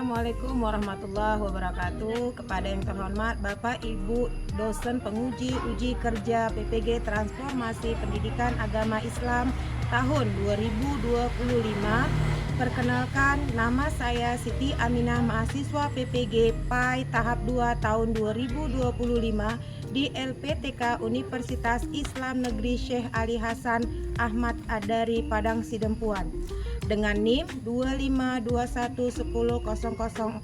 Assalamualaikum warahmatullahi wabarakatuh. Kepada yang terhormat Bapak Ibu dosen penguji uji kerja PPG Transformasi Pendidikan Agama Islam tahun 2025. Perkenalkan, nama saya Siti Aminah, mahasiswa PPG PAI tahap 2 tahun 2025 di LPTK Universitas Islam Negeri Syekh Ali Hasan Ahmad Adari Padang Sidempuan dengan NIM 2521100040.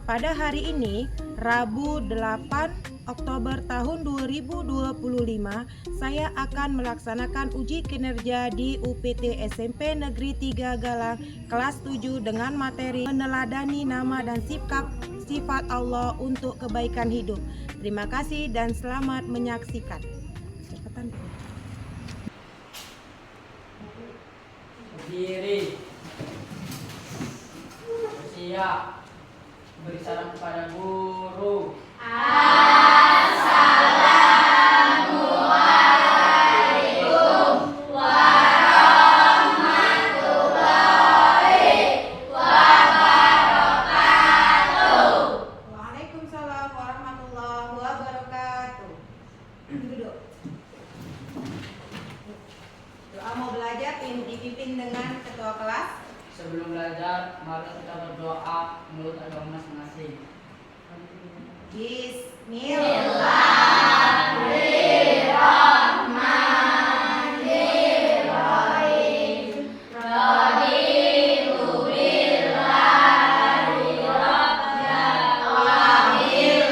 Pada hari ini, Rabu 8 Oktober tahun 2025, saya akan melaksanakan uji kinerja di UPT SMP Negeri 3 Galang kelas 7 dengan materi meneladani nama dan sifat Allah untuk kebaikan hidup. Terima kasih dan selamat menyaksikan. Berdiri, bersiap, beri salam kepada guru. Assalamualaikum warahmatullahi wabarakatuh. Waalaikumsalam warahmatullahi wabarakatuh. Duduk. Doa mau belajar dipimpin dengan ketua kelas. Sebelum belajar, mari kita berdoa menurut agama masing-masing. Bismillahirrahmanirrahim. Raditu billahi rabban wa bil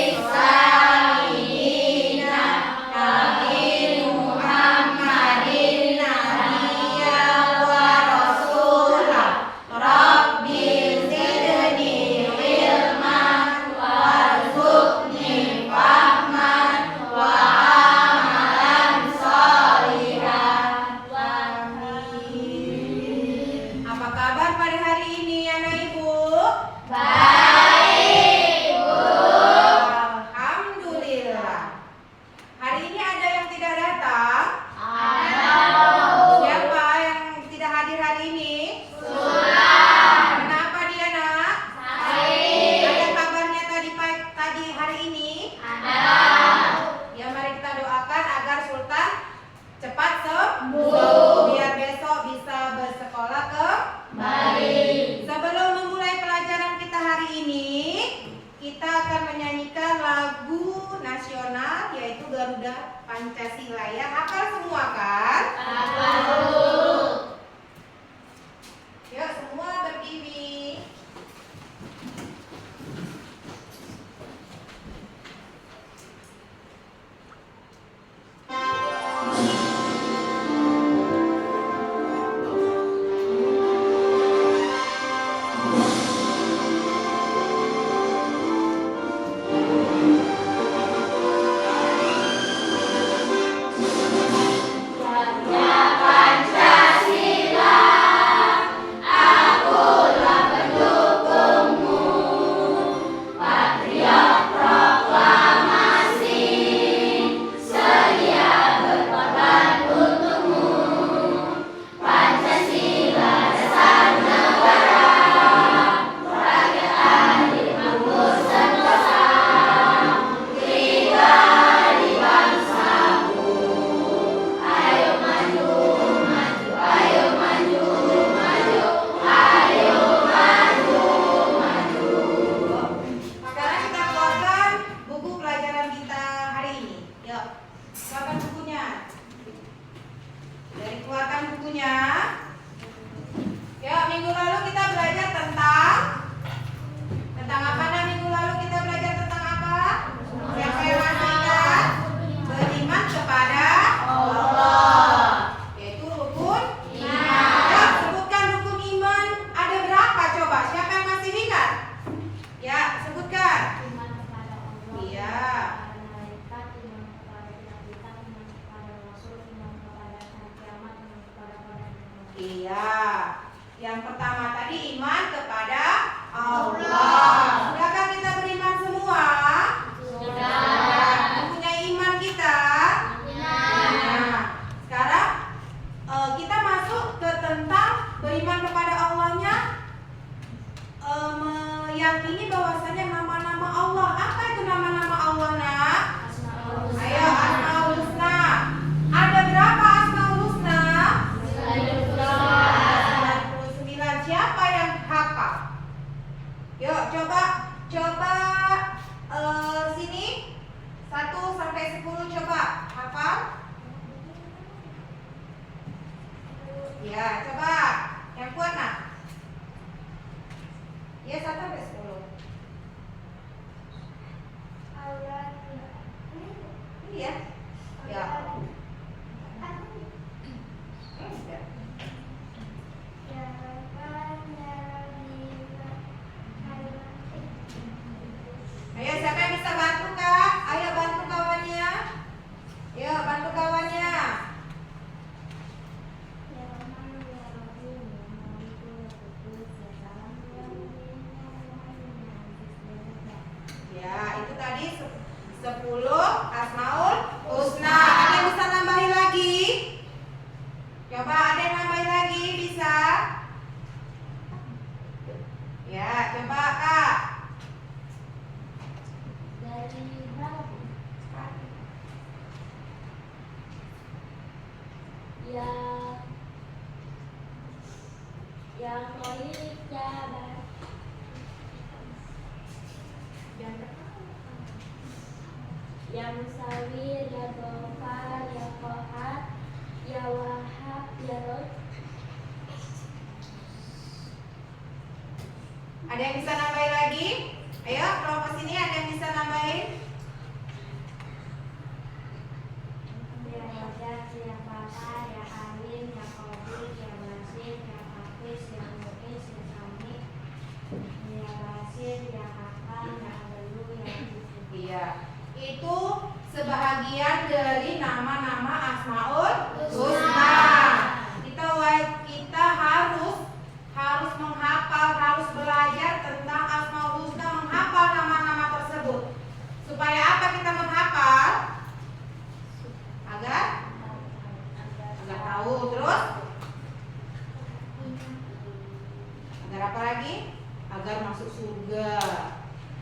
islami dinan nabi Muhammadin nabiyyan wa rasulah. Rabbi zidni ilman warzuqni fahman wa amalan sholihan. Amin. Apa kabar pada hari ini anak ibu? Baik, Bu. Alhamdulillah. Hari ini ada yang tidak datang? Ada, Bu. Siapa yang tidak hadir hari ini? Kenapa dia, Nak? Sakit. Ada kabarnya tadi hari ini? Ada. Ya, mari kita doakan agar Sultan cepat sembuh biar besok bisa bersekolah kembali. Sebelum memulai pelajaran kita hari ini, kita akan menyanyikan lagu nasional yaitu Garuda Pancasila. Ya, hafal semua kan? Hafal. Yuk, semua berdiri. Sekarang kita keluarkan buku pelajaran kita hari ini. Yuk, keluarkan bukunya. Dari keluarkan bukunya. Yuk, minggu lalu kita belajar tentang apa? Nah, minggu lalu kita belajar tentang apa? Siapa yang masih ingat? Beriman kepada Allah, yaitu rukun iman. Yuk, sebutkan rukun iman ada berapa coba? Siapa yang masih ingat? Ya, sebutkan. Iman kepada Allah, Iya. kepada malaikat, iman kepada kitab-kitab, iman kepada rasul, iman kepada hari kiamat, iman kepada pada Iya. Yang pertama tadi iman kepada Allah. Sudahkah kita beriman semua? Sudah. Mempunyai iman kita? Nah, sekarang kita masuk ke tentang beriman kepada Allahnya yang Toib, ya Musawir, ya Ghafar, ya Qahar, ya Wahhab, ya Rabb. Ada yang bisa nambahin lagi? Ayo, kelompok sini ada yang bisa nambahin? Ya Hajat, ya Fatah, ya Alim, ya Qadir, ya Basir, ya Hafiz, ya Mu'iz, ya Sami, ya Basir, ya Hakam, ya Adlu, ya Yusuf. Iya, itu sebahagian dari nama-nama Asmaul Husna. Kita harus menghafal, harus belajar tentang Asmaul Husna, menghafal nama-nama tersebut. Supaya apa kita menghafal? Agar tahu. Terus agar apa lagi? Agar masuk surga.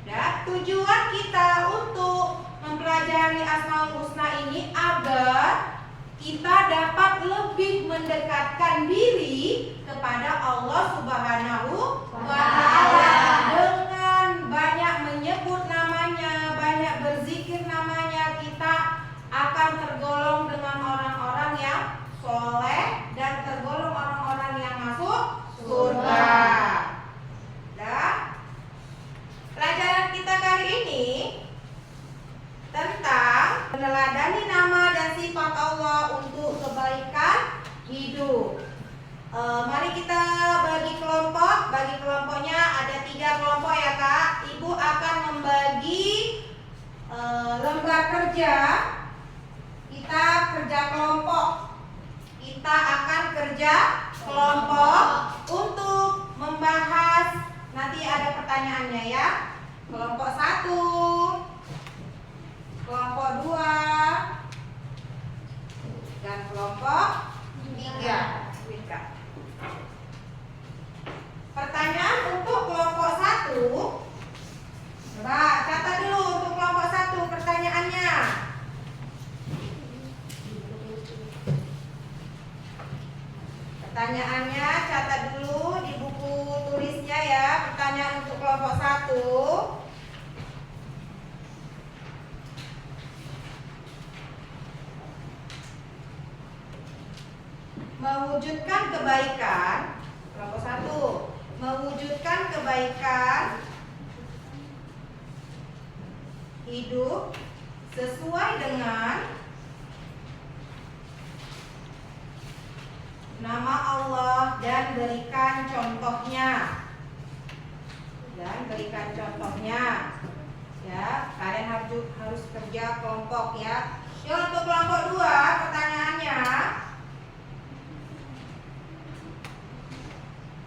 Dan tujuan kita untuk mempelajari Asmaul Husna ini agar kita dapat lebih mendekatkan diri kepada Allah Subhanahu wa Ta'ala dengan banyak menyebut namanya, banyak berzikir namanya. Kita akan tergolong dengan orang-orang yang soleh dan tergolong orang-orang yang masuk surga. Dan pelajaran kita kali ini tentang meneladani nama dan sifat Allah untuk kebaikan hidup. Mari kita bagi kelompok. Bagi kelompoknya ada 3 kelompok ya Kak. Ibu akan membagi lembar kerja. Kita kerja kelompok. Kita akan kerja kelompok untuk membahas. Nanti ada pertanyaannya ya. Kelompok 1, kelompok 2, dan kelompok 3. Pertanyaan untuk kelompok 1. Coba catat dulu untuk kelompok 1 pertanyaannya. Pertanyaannya catat dulu di buku tulisnya ya. Pertanyaan untuk kelompok 1. Mewujudkan kebaikan. Kelompok 1. Mewujudkan kebaikan hidup sesuai dengan nama Allah dan berikan contohnya. Ya, kalian harus kerja kelompok ya. Untuk kelompok 2 pertanyaannya,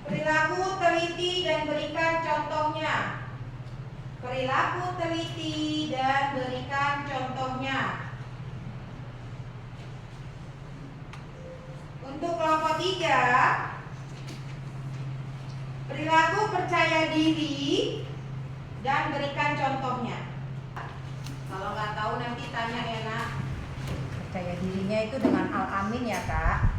perilaku teliti dan berikan contohnya. Perilaku teliti dan berikan contohnya. Untuk kelompok 3, perilaku percaya diri dan berikan contohnya. Kalau nggak tahu nanti tanya ya Nak. Percaya dirinya itu dengan al-amin ya Kak.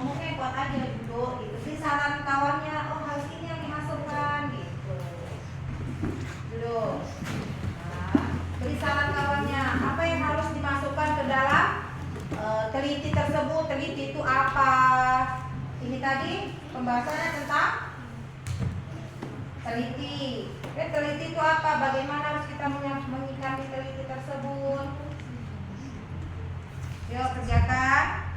Ngomongnya kuat aja dulu gitu. Jadi saran kawannya, oh harus ini yang dimasukkan gitu. Dulu. Nah, beri saran kawannya, apa yang harus dimasukkan ke dalam teliti tersebut. Teliti itu apa? Ini tadi pembahasannya tentang teliti. Teliti itu apa? Bagaimana harus kita menyikapi teliti tersebut? Yuk kerjakan.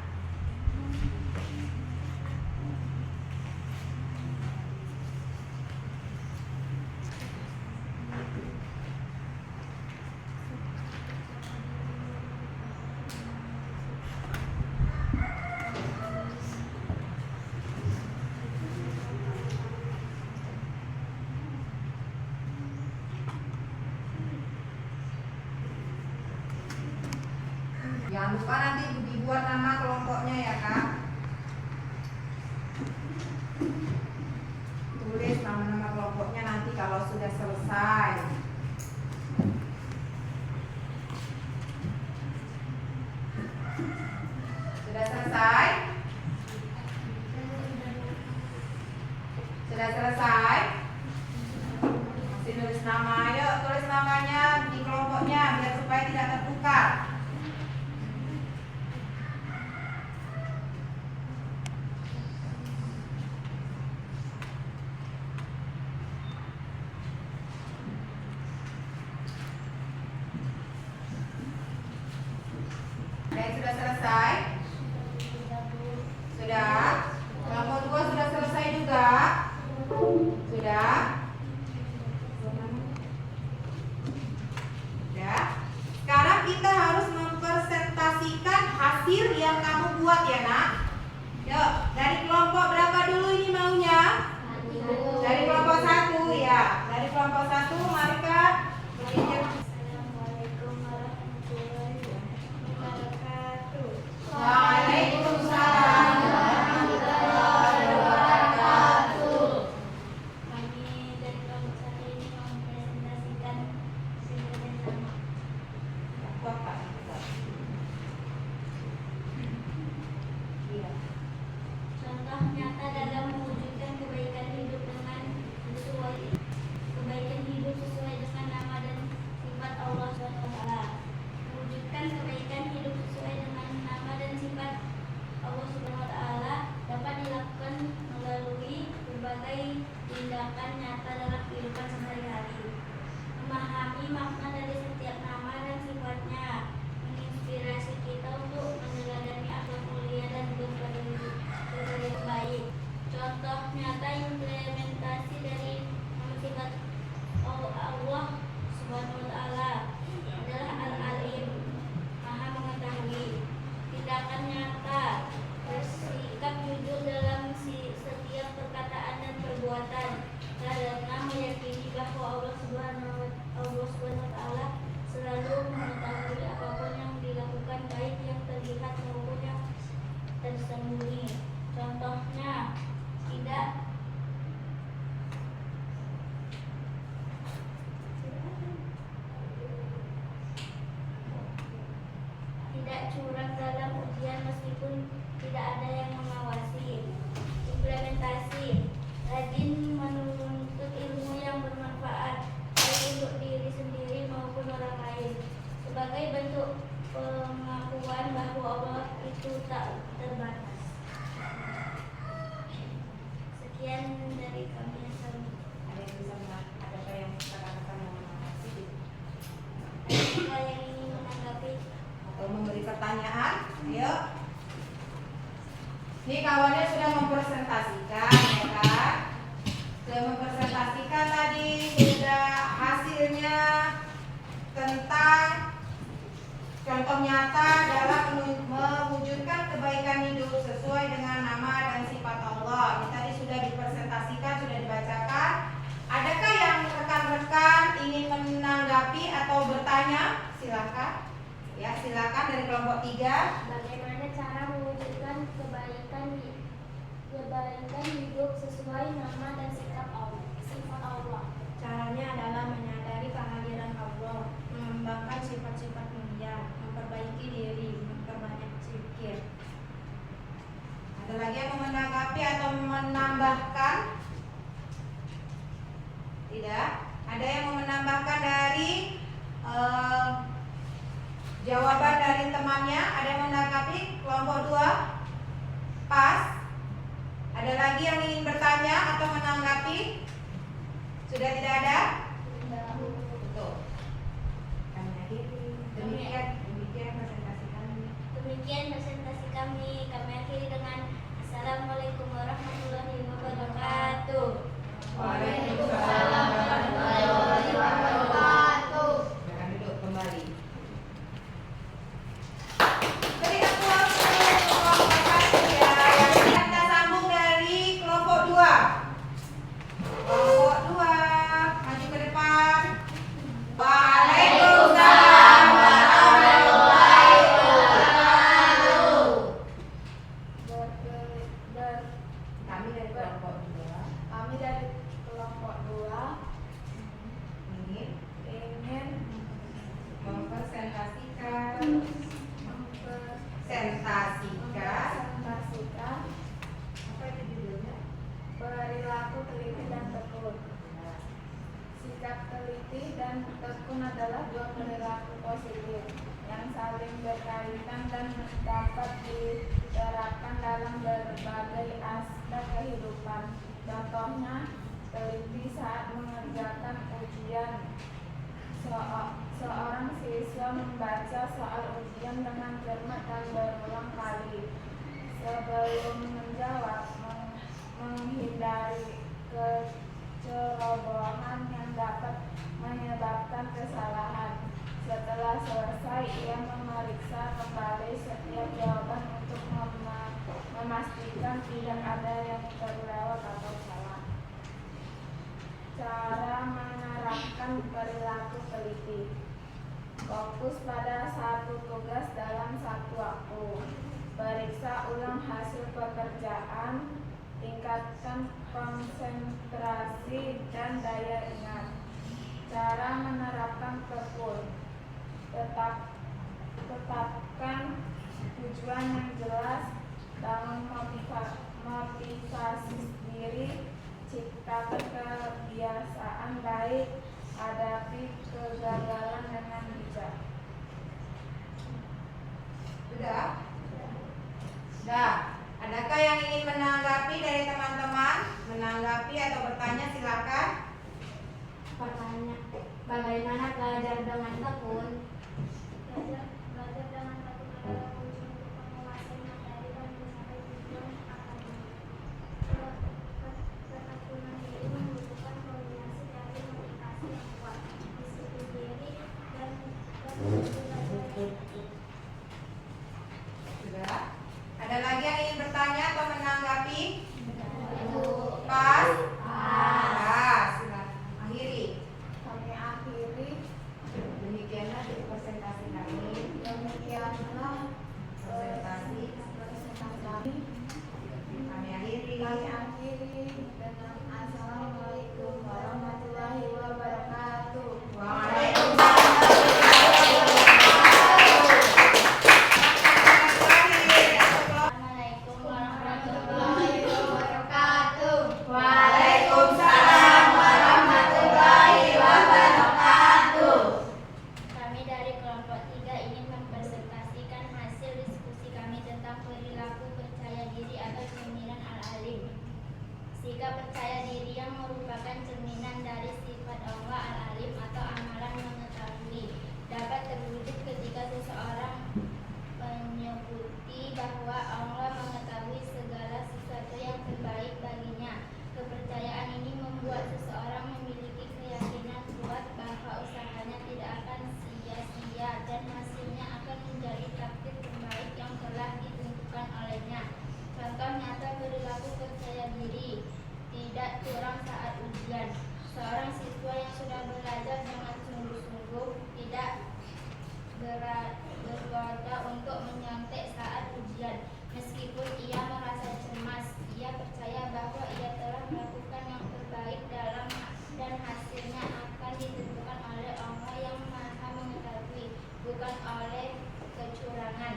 Jangan lupa nanti dibuat nama kelompoknya ya Kak. Tulis nama-nama kelompoknya nanti kalau sudah selesai. Sudah selesai? Sudah selesai? Masih tulis nama, ayo tulis namanya di kelompoknya biar supaya tidak tertukar. Ada yang sudah selesai? Sudah? Kelompok 2 sudah selesai juga? Sudah? Sudah? Sekarang kita harus mempresentasikan hasil yang kamu buat ya nak. Yuk, dari kelompok berapa dulu ini maunya? Dari kelompok 1 ya. Dari kelompok 1 mari Kak. Assalamualaikum warahmatullahi wabarakatuh. Waalaikumsalam warahmatullahi wabarakatuh. Kami dari kelompok 1 ini mempresentasikan hasil kerjasama. Buat Pak. Iya. Contoh nyata dalam mewujudkan kebaikan hidup sesuai dengan nama dan sifat Allah SWT. Mewujudkan kebaikan hidup sesuai dengan nama dan sifat Allah SWT dapat dilakukan melalui berbagai tindakan nyata dalam kehidupan sehari-hari. Memahami makna dari setiap nama dan sifatnya menginspirasi kita untuk meneladani akhlak mulia dan berbuat baik. Contoh nyata implementasi dari nama sifat Allah Subhanahu wa Ta'ala adalah Al-Alim, Maha Mengetahui. Tindakan nyata bersikap jujur dalam setiap perkataan dan perbuatan karena meyakini bahwa Allah Subhanahu wa Ta'ala selalu mengetahui apapun yang dilakukan, baik yang terlihat maupun yang tersembunyi. Contohnya tidak curang dalam ujian meskipun tidak ada yang mengawasi. Implementasi rajin menuntut ilmu yang bermanfaat baik untuk diri sendiri maupun orang lain sebagai bentuk pengakuan bahwa Allah itu tak terbatas. Sekian dari kami. Ada yang bisa ada yang kata-kata mau menanggapi Ada yang ingin menanggapi atau memberi pertanyaan? Ayo. Ini kawannya sudah mempresentasikan ya kan? Sudah mempresentasikan tadi sudah hasilnya tentang contoh nyata dalam mewujudkan kebaikan hidup sesuai dengan nama dan sifat Allah. Ini tadi sudah dipresentasikan, sudah dibacakan. Adakah yang rekan-rekan ingin menanggapi atau bertanya? Silakan. Ya, silakan dari kelompok 3. bagaimana cara mewujudkan kebaikan hidup sesuai nama dan sifat Allah. Caranya adalah menyadari kehadiran Allah, mengembangkan sifat-sifat mulia, memperbaiki diri, memperbanyak zikir. Ada lagi yang mau menanggapi atau menambahkan? Tidak. Ada yang mau menambahkan dari jawaban dari temannya? Ada yang menanggapi? Kelompok 2 pas. Ada lagi yang ingin bertanya atau menanggapi? Sudah tidak ada? Betul. Kami akhiri. Demikian presentasi kami. Demikian presentasi kami. Kami akhiri dengan Assalamualaikum warahmatullahi wabarakatuh. Waalaikumsalam warahmatullahi wabarakatuh. Silakan duduk kembali. Beri applause untuk kelompok 1 ya. Kita sambung dari kelompok 2. Kelompok 2 maju ke depan. Waalaikumsalam warahmatullahi wabarakatuh. dan dapat diterapkan dalam berbagai aspek kehidupan. Contohnya, teliti saat mengerjakan ujian. Seorang siswa membaca soal ujian dengan cermat dan berulang kali. Sebelum menjawab, menghindari kecerobohan yang dapat menyebabkan kesalahan. Setelah selesai, ia memeriksa kembali setiap jawaban untuk memastikan tidak ada yang terlewat atau salah. Cara menerapkan perilaku teliti. Fokus pada satu tugas dalam satu waktu. Periksa ulang hasil pekerjaan. Tingkatkan konsentrasi dan daya ingat. Cara menerapkan tekun. Tetapkan tujuan yang jelas. Bangun motivasi diri. Ciptakan kebiasaan baik. Hadapi kegagalan dengan bijak. Sudah? Sudah. Adakah yang ingin menanggapi dari teman-teman? Menanggapi atau bertanya silakan. Pertanyaan, bagaimana belajar dengan tekun? Belajar dengan tekun adalah kunci untuk menguasai materi dan mencapai tujuan akademik. Ketekunan diri membutuhkan koordinasi dari motivasi yang kuat, disiplin diri, dan belajar. Sudah. Ada lagi yang ingin bertanya atau menanggapi? Pas? Pas. Silakan. Akhiri. Kami akhiri. Demikianlah presentasi kami. Demikianlah Presentasi. kami. Kami akhiri. Kami akhiri dengan Assalamualaikum warahmatullahi wabarakatuh. Waalaikumsalam. Assalamualaikum warahmatullahi wabarakatuh. Waalaikumsalam warahmatullahi wabarakatuh. Kami dari kelompok 3 ingin mempresentasikan hasil diskusi kami tentang perilaku percaya diri atau cerminan Al-Alim. Sikap percaya diri yang merupakan cerminan dari sifat Allah Al-Alim atau amalan mengetahui dapat terwujud ketika seseorang menyebuti bahwa Allah mengetahui segala sesuatu yang terbaik baginya. Kepercayaan ini membuat seseorang memiliki keyakinan kuat bahwa usahanya tidak akan sia-sia dan hasilnya akan menjadi takdir terbaik yang telah ditentukan olehnya. Contoh nyata perilaku percaya diri tidak kurang saat ujian. Seorang siswa yang sudah belajar dengan sungguh-sungguh tidak bergoda untuk menyontek saat ujian. Meskipun ia merasa cemas, ia percaya bahwa ia telah melakukan yang terbaik dan hasilnya akan ditentukan oleh Allah yang Maha Mengetahui, bukan oleh kecurangan.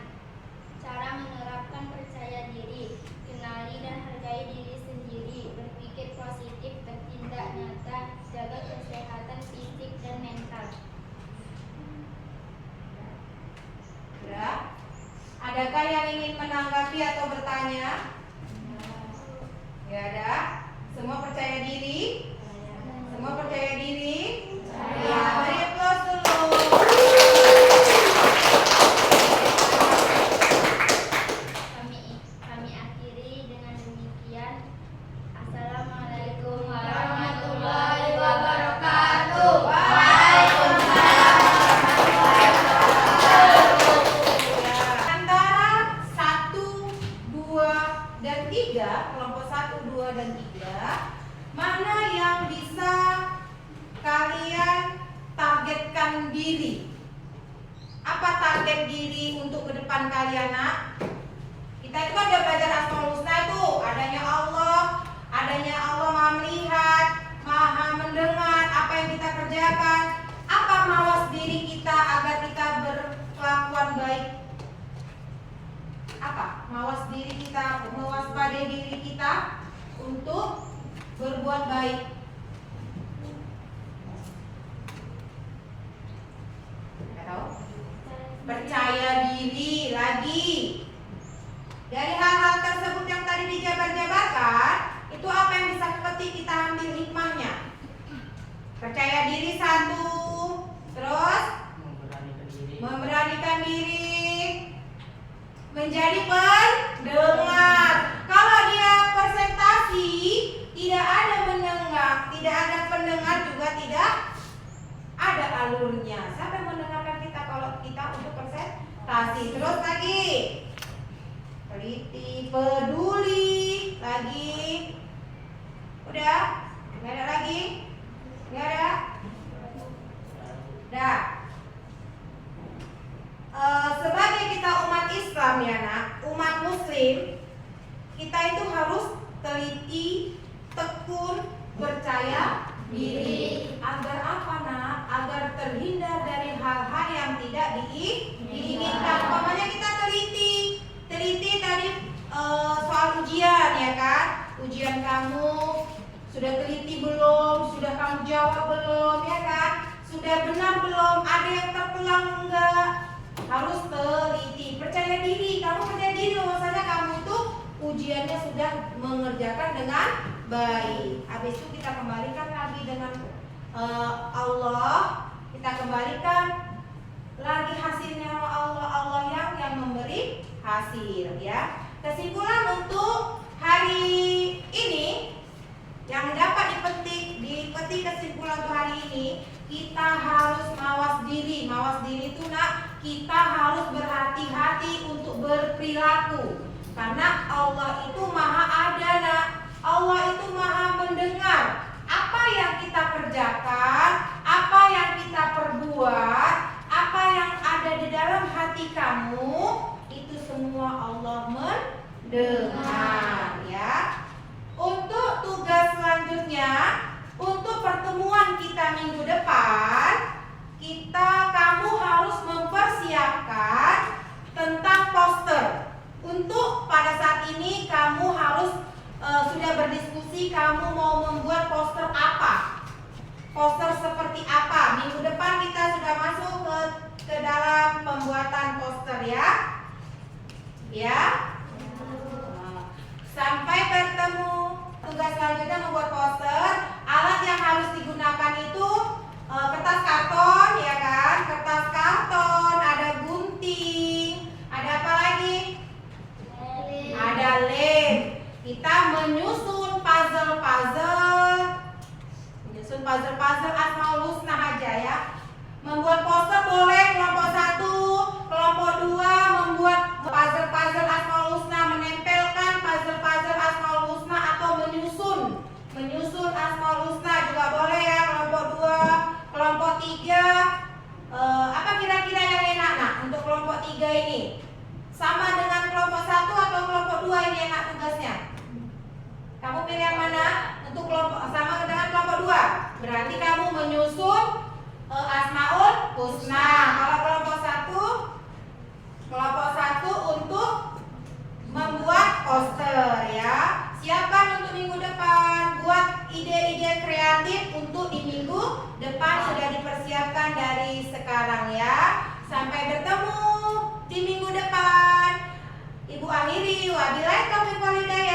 Cara menerapkan percaya diri. Kenali dan hargai diri sendiri, berpikir positif, bertindak nyata, jaga kesehatan fisik dan mental. Sudah. Adakah yang ingin menanggapi atau bertanya? Ya ada. Semua percaya diri? Semua percaya diri? Ya, beri aplaus dulu. Kami akhiri dengan demikian. Assalamualaikum warahmatullahi wabarakatuh. Antara 1, 2, dan 3, kelompok 1, 2, dan 3, mana yang bisa kalian targetkan diri? Apa target diri untuk ke depan kalian, nak? Kita itu ada belajar Asmaul Husna itu, adanya Allah Maha melihat, Maha mendengar apa yang kita kerjakan. Apa mawas diri kita agar kita berkelakuan baik? Apa? Mawas diri kita, mewaspadai diri kita untuk berbuat baik. Nggak tahu? Percaya diri lagi. Dari hal-hal tersebut yang tadi dijabar-jabarkan, itu apa yang bisa kita ambil hikmahnya? Percaya diri satu, terus memberanikan diri, menjadi pendengar. Kalau dia presentasi, tidak ada mendengar, tidak ada pendengar juga tidak ada alurnya. Siapa yang mendengarkan kita kalau kita untuk presentasi? Terus lagi, teliti, peduli, lagi, udah, nggak ada lagi, nggak ada, dah. Sebagai kita umat Islam ya nak, umat Muslim, kita itu harus teliti, tekun, percaya diri. Agar apa nak? Agar terhindar dari hal-hal yang tidak diinginkan. Umpamanya kita teliti tadi soal ujian ya kan? Ujian kamu sudah teliti belum? Sudah kamu jawab belum ya kan? Sudah benar belum? Ada yang terpulang enggak? Harus teliti, percaya diri. Kamu percaya diri bahwasanya kamu itu ujiannya sudah mengerjakan dengan baik. Habis itu kita kembalikan lagi dengan Allah. Kita kembalikan lagi hasilnya Allah yang memberi hasil ya. Kesimpulan untuk hari ini yang dapat dipetik kesimpulan untuk hari ini, kita harus mawas diri. Mawas diri itu nak, kita harus berhati-hati untuk berperilaku. Karena Allah itu maha ada nak. Allah itu maha mendengar apa yang kita kerjakan, apa yang kita perbuat, apa yang ada di dalam hati kamu, itu semua Allah mendengar ya. Untuk tugas selanjutnya, untuk pertemuan kita minggu depan, kamu harus mempersiapkan tentang poster. Untuk pada saat ini kamu harus sudah berdiskusi kamu mau membuat poster apa, poster seperti apa. Minggu depan kita sudah masuk ke dalam pembuatan poster ya. Sampai bertemu. Tugas selanjutnya membuat poster. Alat yang harus digunakan itu kertas karton ya kan, kertas karton, ada gunting, ada apa lagi? Ada lem. Kita menyusun puzzle Asmaul Husna aja ya. Membuat poster boleh kelompok 1, kelompok 2 membuat puzzle Asmaul Husna, menempelkan puzzle Asmaul Husna atau menyusun Asmaul Husna juga boleh ya. Kelompok 2, kelompok 3 apa kira-kira yang enak nak untuk kelompok 3 ini? Sama dengan kelompok 1 atau kelompok 2 ini enak tugasnya? Kamu pilih yang mana? Untuk kelompok sama dengan kelompok 2. Berarti kamu menyusun Asmaul Husna. Kalau kelompok 1 untuk membuat poster ya. Siapkan untuk minggu depan. Buat ide-ide kreatif untuk di minggu depan sudah dipersiapkan dari sekarang ya. Sampai bertemu di minggu depan. Ibu akhiri wabillahi taufiq walhidayah.